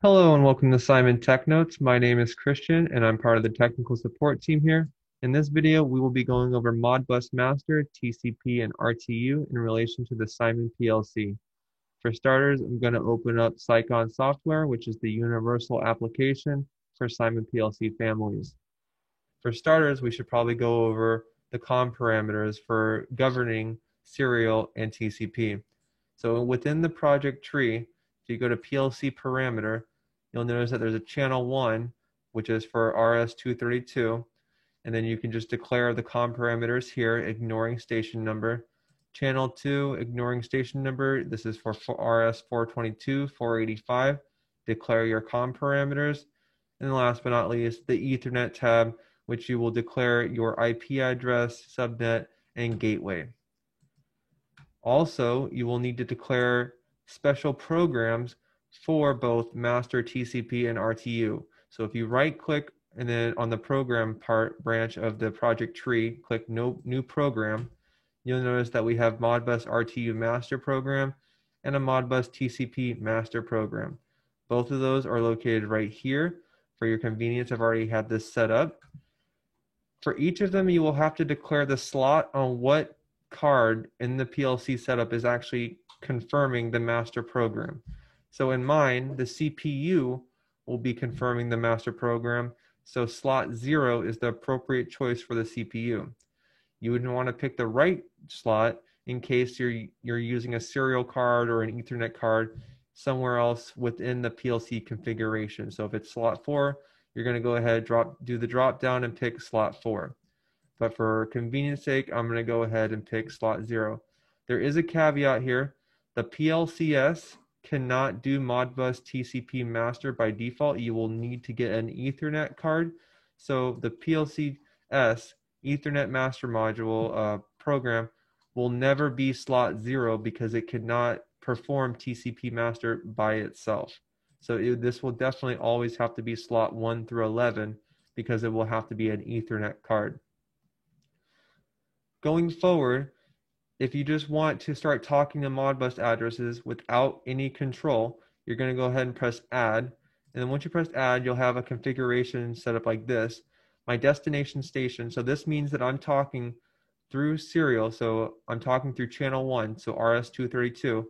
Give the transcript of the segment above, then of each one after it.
Hello and welcome to Simon Tech Notes. My name is Christian and I'm part of the technical support team here. In this video, we will be going over Modbus Master, TCP, and RTU in relation to the Simon PLC. For starters, I'm going to open up Cycon Software, which is the universal application for Simon PLC families. For starters, we should probably go over the COM parameters for governing serial and TCP. So within the project tree, if you go to PLC parameter, you'll notice that there's a channel 1, which is for RS-232, and then you can just declare the COM parameters here, ignoring station number. Channel 2, ignoring station number, this is for RS-422, 485, declare your COM parameters. And last but not least, the Ethernet tab, which you will declare your IP address, subnet, and gateway. Also, you will need to declare special programs for both master TCP and RTU. So if you right click and then on the program part branch of the project tree, click new program, you'll notice that we have Modbus RTU master program and a Modbus TCP master program. Both of those are located right here. For your convenience, I've already had this set up. For each of them, you will have to declare the slot on what card in the PLC setup is actually confirming the master program. So in mine, the CPU will be confirming the master program. So slot 0 is the appropriate choice for the CPU. You would want to pick the right slot in case you're using a serial card or an Ethernet card somewhere else within the PLC configuration. So if it's slot 4, you're going to go ahead, do the drop down and pick slot 4. But for convenience sake, I'm going to go ahead and pick slot 0. There is a caveat here. The PLCS cannot do Modbus TCP master by default. You will need to get an Ethernet card. So the PLCS Ethernet master module program will never be slot 0 because it cannot perform TCP master by itself. So this will definitely always have to be slot 1 through 11 because it will have to be an Ethernet card. Going forward, if you just want to start talking to Modbus addresses without any control, you're going to go ahead and press add. And then once you press add, you'll have a configuration set up like this. My destination station, so this means that I'm talking through serial, so I'm talking through channel 1, so RS-232.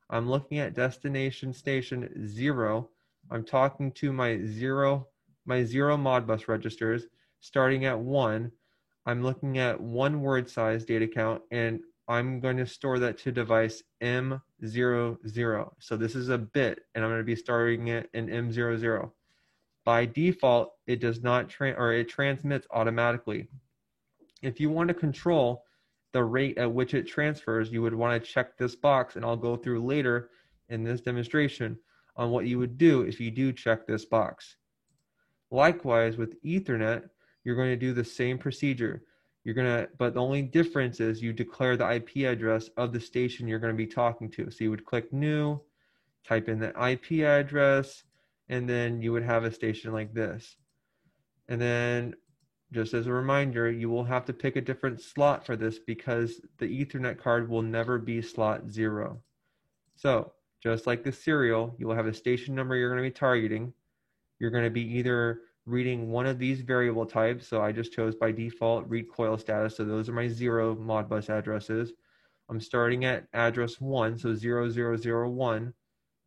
I'm looking at destination station 0. I'm talking to my 0 Modbus registers starting at 1. I'm looking at 1 word size data count, and I'm going to store that to device M00. So this is a bit, and I'm going to be starting it in M00. By default, it does not it transmits automatically. If you want to control the rate at which it transfers, you would want to check this box, and I'll go through later in this demonstration on what you would do if you do check this box. Likewise, with Ethernet, you're going to do the same procedure. But the only difference is you declare the IP address of the station you're going to be talking to. So you would click new, type in the IP address, and then you would have a station like this. And then just as a reminder, you will have to pick a different slot for this because the Ethernet card will never be slot 0. So just like the serial, you will have a station number you're going to be targeting. You're going to be either reading one of these variable types. So I just chose by default read coil status. So those are my 0 Modbus addresses. I'm starting at address 1, so 0001,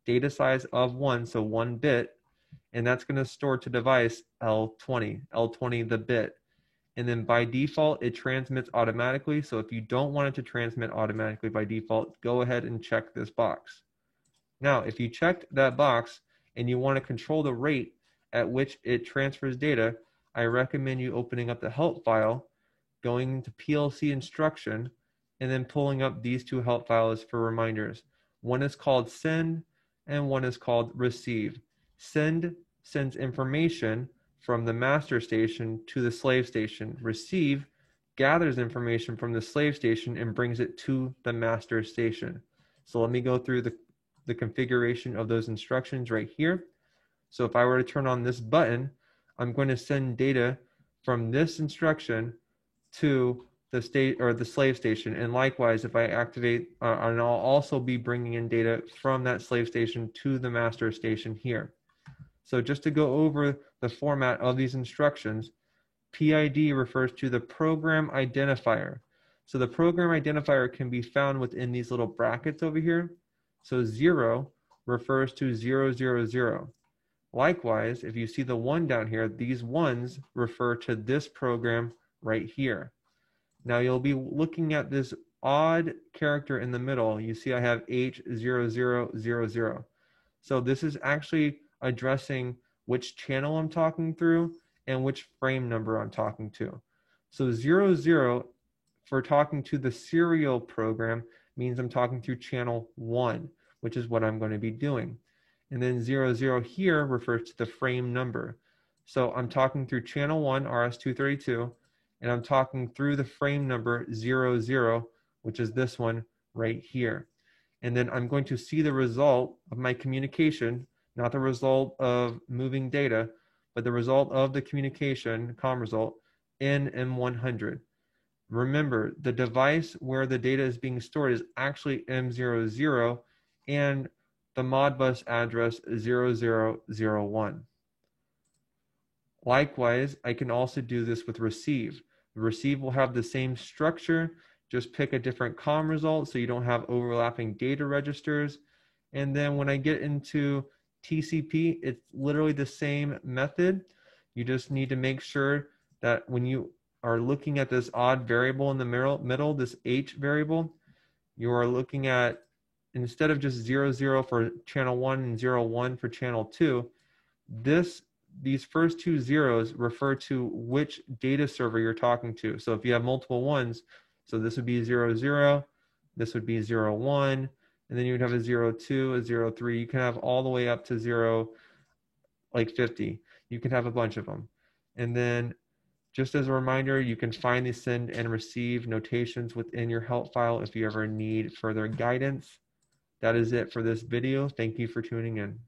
data size of 1, so 1 bit, and that's going to store to device L20 the bit. And then by default, it transmits automatically. So if you don't want it to transmit automatically by default, go ahead and check this box. Now, if you checked that box and you want to control the rate at which it transfers data, I recommend you opening up the help file, going to PLC instruction, and then pulling up these 2 help files for reminders. One is called send and one is called receive. Send sends information from the master station to the slave station. Receive gathers information from the slave station and brings it to the master station. So let me go through the configuration of those instructions right here. So if I were to turn on this button, I'm going to send data from this instruction to the state or the slave station. And likewise, if I activate, and I'll also be bringing in data from that slave station to the master station here. So just to go over the format of these instructions, PID refers to the program identifier. So the program identifier can be found within these little brackets over here. So 0 refers to 000. Likewise, if you see the 1 down here, these 1s refer to this program right here. Now you'll be looking at this odd character in the middle. You see I have H0000. So this is actually addressing which channel I'm talking through and which frame number I'm talking to. So 00 for talking to the serial program means I'm talking through channel 1, which is what I'm going to be doing. And then 00 here refers to the frame number. So I'm talking through channel 1, RS-232, and I'm talking through the frame number 00, which is this one right here. And then I'm going to see the result of my communication, not the result of moving data, but the result of the communication, COM result, in M100. Remember, the device where the data is being stored is actually M00 and the Modbus address 0001. Likewise, I can also do this with receive. Receive will have the same structure, just pick a different COM result so you don't have overlapping data registers. And then when I get into TCP, it's literally the same method. You just need to make sure that when you are looking at this odd variable in the middle, this H variable, you are looking at, instead of just 00 for channel 1 and 01 for channel 2, these first two zeros refer to which data server you're talking to. So if you have multiple ones, so this would be 00, this would be 01, and then you would have a 02, a 03. You can have all the way up to 50. You can have a bunch of them. And then just as a reminder, you can find the send and receive notations within your help file if you ever need further guidance. That is it for this video. Thank you for tuning in.